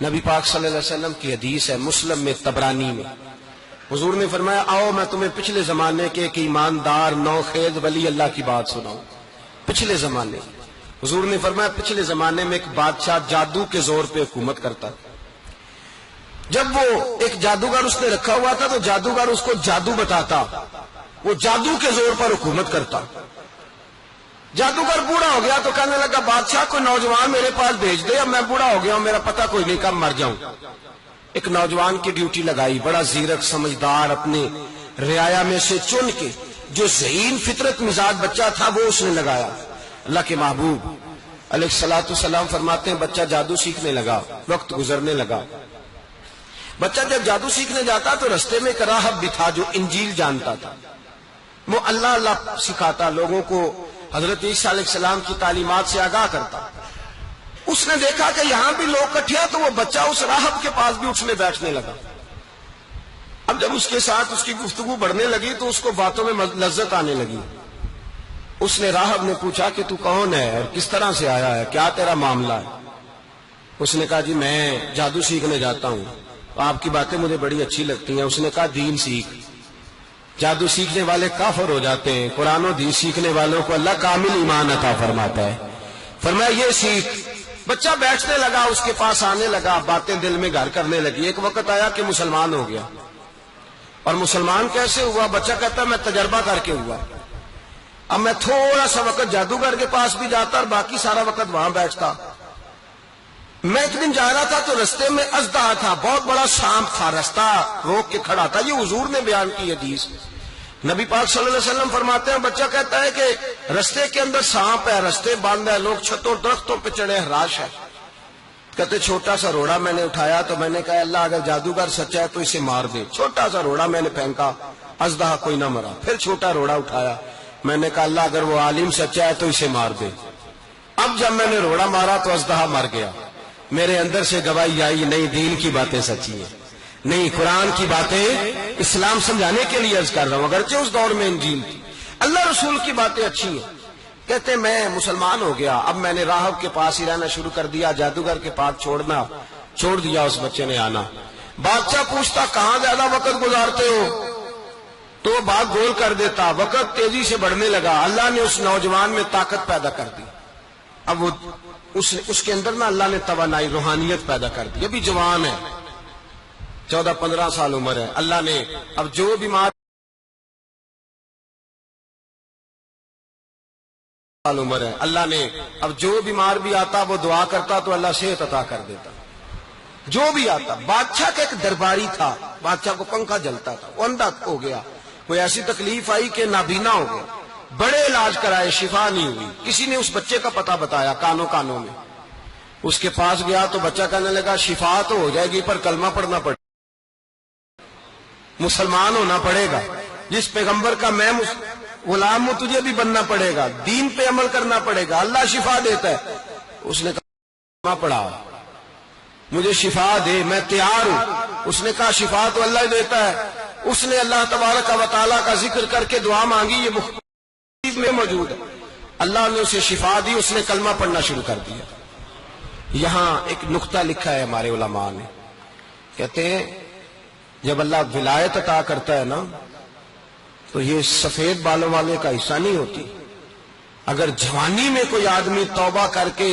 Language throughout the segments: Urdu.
نبی پاک صلی اللہ علیہ وسلم کی حدیث ہے مسلم میں طبرانی میں، حضور نے فرمایا آؤ میں تمہیں پچھلے زمانے کے ایک ایماندار نوخیز ولی اللہ کی بات سناؤں۔ پچھلے زمانے حضور نے فرمایا پچھلے زمانے میں ایک بادشاہ جادو کے زور پہ حکومت کرتا، جب وہ ایک جادوگر اس نے رکھا ہوا تھا تو جادوگر اس کو جادو بتاتا، وہ جادو کے زور پر حکومت کرتا۔ جادوگر بوڑھا ہو گیا تو کہنے لگا بادشاہ کوئی نوجوان میرے پاس بھیج دے، اب میں بوڑھا ہو گیا ہوں میرا پتہ کوئی نہیں کب مر جاؤں۔ ایک نوجوان کی ڈیوٹی لگائی، بڑا زیرک سمجھدار اپنے رعایا میں سے چن کے جو ذہین فطرت مزاج بچہ تھا وہ اس نے لگایا۔ اللہ کے محبوب علیہ الصلوۃ والسلام فرماتے ہیں بچہ جادو سیکھنے لگا، وقت گزرنے لگا۔ بچہ جب جادو سیکھنے جاتا تو رستے میں ایک راہب بھی تھا جو انجیل جانتا تھا، وہ اللہ اللہ سکھاتا، لوگوں کو حضرت عیسیٰ علیہ السلام کی تعلیمات سے آگاہ کرتا۔ اس نے دیکھا کہ یہاں بھی لوگ کٹھے ہیں تو وہ بچہ اس راہب کے پاس بھی اٹھنے بیٹھنے لگا۔ اب جب اس کے ساتھ اس کی گفتگو بڑھنے لگی تو اس کو باتوں میں لذت آنے لگی۔ اس نے راہب نے پوچھا کہ تو کون ہے اور کس طرح سے آیا ہے، کیا تیرا معاملہ ہے؟ اس نے کہا جی میں جادو سیکھنے جاتا ہوں، آپ کی باتیں مجھے بڑی اچھی لگتی ہیں۔ اس نے کہا دین سیکھ، جادو سیکھنے والے کافر ہو جاتے ہیں، قرآن و دین سیکھنے والوں کو اللہ کامل ایمان عطا فرماتا ہے۔ فرمایا یہ سیکھ۔ بچہ بیٹھنے لگا، اس کے پاس آنے لگا، باتیں دل میں گھر کرنے لگی۔ ایک وقت آیا کہ مسلمان ہو گیا، اور مسلمان کیسے ہوا؟ بچہ کہتا میں تجربہ کر کے ہوا۔ اب میں تھوڑا سا وقت جادوگر کے پاس بھی جاتا اور باقی سارا وقت وہاں بیٹھتا۔ میں ایک دن جا رہا تھا تو رستے میں اژدہا تھا، بہت بڑا سانپ تھا، رستہ روک کے کھڑا تھا۔ یہ حضور نے بیان کی حدیث۔ نبی پاک صلی اللہ علیہ وسلم فرماتے ہیں بچہ کہتا ہے کہ رستے کے اندر سانپ ہے، رستے بند ہے، لوگ چھتوں درختوں پہ چڑھے، ہراش ہے۔ کہتے چھوٹا سا روڑا میں نے اٹھایا تو میں نے کہا اللہ اگر جادوگر سچا ہے تو اسے مار دے۔ چھوٹا سا روڑا میں نے پھینکا، اژدہا کوئی نہ مرا۔ پھر چھوٹا روڑا اٹھایا، میں نے کہا اللہ اگر وہ عالم سچا ہے تو اسے مار دے۔ اب جب میں نے روڑا مارا تو اژدہا مر گیا۔ میرے اندر سے گواہی آئی نہیں دین کی باتیں سچی ہیں، نہیں قرآن کی باتیں اسلام سمجھانے کے لیے عرض کر رہا ہوں، اگرچہ اس دور میں انجیل تھی، اللہ رسول کی باتیں اچھی ہیں۔ کہتے میں مسلمان ہو گیا، اب میں نے راہب کے پاس ہی رہنا شروع کر دیا، جادوگر کے پاس چھوڑ دیا۔ اس بچے نے آنا، بادشاہ پوچھتا کہاں زیادہ وقت گزارتے ہو تو وہ بات گول کر دیتا۔ وقت تیزی سے بڑھنے لگا، اللہ نے اس نوجوان میں طاقت پیدا کر دی۔ اب وہ اس کے اندر نا اللہ نے توانائی روحانیت پیدا کر دی، ابھی جوان ہے، 14-15 سال عمر ہے۔ اللہ نے اب جو بیمار عمر ہے، اللہ نے اب جو بیمار بھی آتا وہ دعا کرتا تو اللہ صحت عطا کر دیتا، جو بھی آتا۔ بادشاہ کا ایک درباری تھا، بادشاہ کو پنکھا جلتا تھا، وہ اندھا ہو گیا، کوئی ایسی تکلیف آئی کہ نابینا ہو گیا، بڑے علاج کرائے شفا نہیں ہوئی۔ کسی نے اس بچے کا پتہ بتایا کانوں میں، اس کے پاس گیا تو بچہ کہنے لگا شفا تو ہو جائے گی پر کلمہ پڑھنا پڑے گا، مسلمان ہونا پڑے گا، جس پیغمبر کا میں غلام ہوں تجھے بھی بننا پڑے گا، دین پہ عمل کرنا پڑے گا، اللہ شفا دیتا ہے۔ اس نے کہا پڑھا مجھے شفا دے، میں تیار ہوں۔ اس نے کہا شفا تو اللہ ہی دیتا ہے۔ اس نے اللہ تبارک و تعالیٰ کا ذکر کر کے دعا مانگی، یہ مختلف میں موجود ہے، اللہ نے اسے شفا دی، اس نے کلمہ پڑھنا شروع کر دیا۔ یہاں ایک نقطہ لکھا ہے ہمارے علماء نے، کہتے ہیں جب اللہ ولایت عطا کرتا ہے نا تو یہ سفید بالوں والے کا حصہ نہیں ہوتی۔ اگر جوانی میں کوئی آدمی توبہ کر کے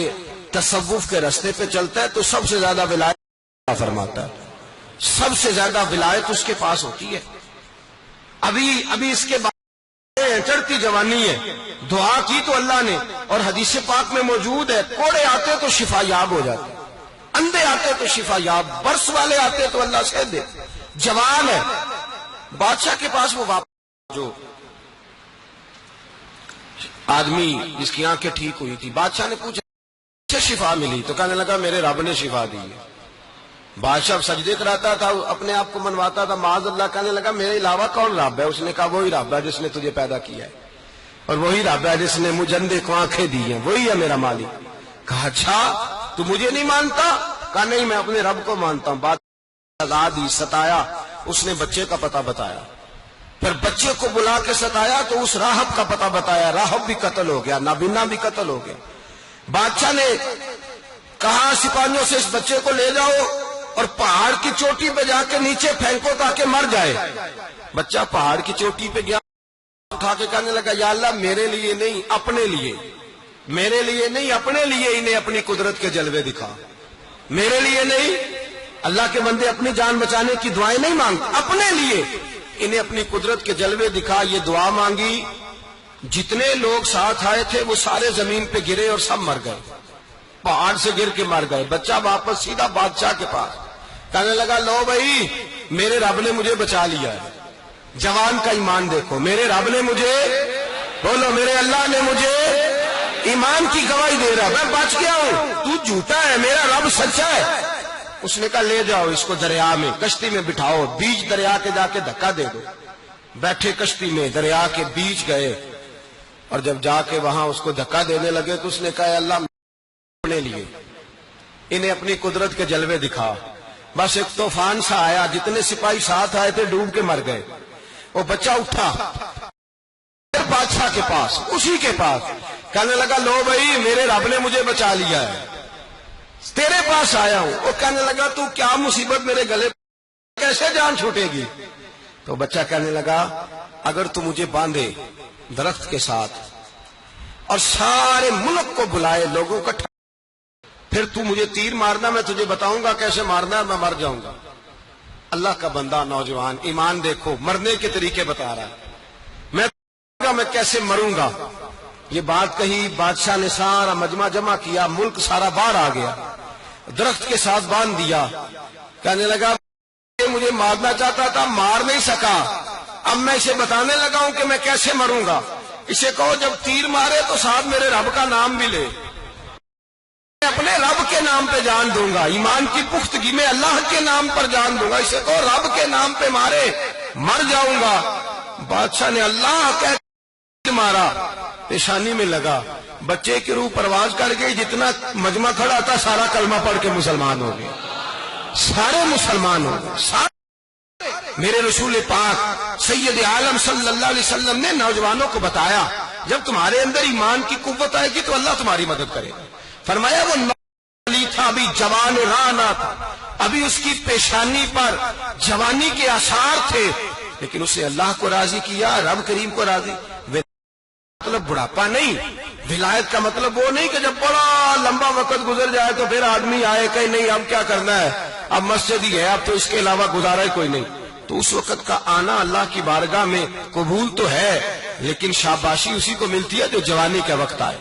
تصوف کے رستے پہ چلتا ہے تو سب سے زیادہ ولایت فرماتا ہے، سب سے زیادہ ولایت اس کے پاس ہوتی ہے۔ ابھی اس کے بعد چڑھتی جوانی ہے، دعا کی تو اللہ نے، اور حدیث پاک میں موجود ہے کوڑے آتے تو شفا یاب ہو جاتے، اندھے آتے تو شفا یاب، برس والے آتے تو اللہ سے دے۔ جوان ہے، بادشاہ کے پاس وہ واپس جو آدمی جس کی آنکھیں ٹھیک ہوئی تھی، بادشاہ نے پوچھا شفا ملی تو کہنے لگا میرے رب نے شفا دی ہے۔ بادشاہ سجدے کراتا تھا، اپنے آپ کو منواتا تھا، معاذ اللہ، کہنے لگا میرے علاوہ کون رب ہے؟ اس نے کہا وہی رب ہے جس نے تجھے پیدا کیا ہے، اور وہی رب ہے جس نے مجھے اندھے کو آنکھیں دی ہیں، وہی ہے میرا مالک۔ کہا اچھا تو مجھے نہیں مانتا؟ کہا نہیں میں اپنے رب کو مانتا ہوں۔ بادشاہ آزادی ستایا، اس نے بچے کا پتہ بتایا، پھر بچے کو بلا کے ستایا تو اس راہب کا پتہ بتایا، راہب بھی قتل ہو گیا، نابینا بھی قتل ہو گیا۔ بادشاہ نے کہا سپاہیوں سے اس بچے کو لے جاؤ اور پہاڑ کی چوٹی پہ جا کے نیچے پھینکو تاکہ مر جائے۔ بچہ پہاڑ کی چوٹی پہ گیا، اٹھا کے کہنے لگا یا اللہ میرے لیے نہیں اپنے لیے، میرے لیے نہیں اپنے لیے انہیں اپنی قدرت کے جلوے دکھا، میرے لیے نہیں۔ اللہ کے بندے اپنی جان بچانے کی دعائیں نہیں مانگتے، اپنے لیے انہیں اپنی قدرت کے جلوے دکھا۔ یہ دعا مانگی، جتنے لوگ ساتھ آئے تھے وہ سارے زمین پہ گرے اور سب مر گئے، پہاڑ سے گر کے مر گئے۔ بچہ واپس سیدھا بادشاہ کے پاس کہنے لگا لو بھائی میرے رب نے مجھے بچا لیا ہے۔ جوان کا ایمان دیکھو، میرے رب نے مجھے، بولو میرے اللہ نے مجھے ایمان کی گواہی دے رہا، میں بچ گیا ہوں، تو جھوٹا ہے، میرا رب سچا ہے۔ اس نے کہا لے جاؤ اس کو دریا میں، کشتی میں بٹھاؤ، بیچ دریا کے جا کے دھکا دے دو۔ بیٹھے کشتی میں، دریا کے بیچ گئے، اور جب جا کے وہاں اس کو دھکا دینے لگے تو اس نے کہا اللہ اپنے لیے انہیں اپنی قدرت کے جلوے دکھا۔ بس ایک طوفان سا آیا، جتنے سپاہی ساتھ آئے تھے ڈوب کے مر گئے۔ وہ بچہ اٹھا بادشاہ کے پاس، اسی کے پاس کہنے لگا لو بھائی میرے رب نے مجھے بچا لیا ہے، تیرے پاس آیا ہوں۔ وہ کہنے لگا تو کیا مصیبت میرے گلے کیسے جان چھوٹے گی؟ تو بچہ کہنے لگا اگر تو مجھے باندھے درخت کے ساتھ اور سارے ملک کو بلائے، لوگوں کو پھر تو مجھے تیر مارنا، میں تجھے بتاؤں گا کیسے مارنا ہے، میں مر جاؤں گا۔ اللہ کا بندہ نوجوان ایمان دیکھو، مرنے کے طریقے بتا رہا ہے، میں کیسے مروں گا۔ یہ بات کہی، بادشاہ نے سارا مجمع جمع کیا، ملک سارا باہر آ گیا، درخت کے ساتھ باندھ دیا۔ کہنے لگا مجھے مارنا چاہتا تھا، مار نہیں سکا، اب میں اسے بتانے لگا ہوں کہ میں کیسے مروں گا۔ اسے کہو جب تیر مارے تو ساتھ میرے رب کا نام بھی لے، میں اپنے رب کے نام پہ جان دوں گا، ایمان کی پختگی میں اللہ کے نام پر جان دوں گا۔ اسے کہو رب کے نام پہ مارے، مر جاؤں گا۔ بادشاہ نے اللہ کہہ مارا، پیشانی میں لگا، بچے کی روح پرواز کر گئی، جتنا مجمع کھڑا تھا سارا کلمہ پڑھ کے مسلمان ہو گئے، سارے مسلمان ہو گئے۔ میرے رسول پاک سید عالم صلی اللہ علیہ وسلم نے نوجوانوں کو بتایا جب تمہارے اندر ایمان کی قوت آئے گی تو اللہ تمہاری مدد کرے گا۔ فرمایا وہ نوجوان تھا، ابھی جوان رانا تھا، ابھی اس کی پیشانی پر جوانی کے آثار تھے، لیکن اسے اللہ کو راضی کیا، رب کریم کو راضی۔ مطلب بڑھاپا نہیں، ولایت کا مطلب وہ نہیں کہ جب بڑا لمبا وقت گزر جائے تو پھر آدمی آئے کہ نہیں اب کیا کرنا ہے، اب مسجد ہی ہے، اب تو اس کے علاوہ گزارا ہی کوئی نہیں۔ تو اس وقت کا آنا اللہ کی بارگاہ میں قبول تو ہے، لیکن شاباشی اسی کو ملتی ہے جو جوانی کا وقت آئے۔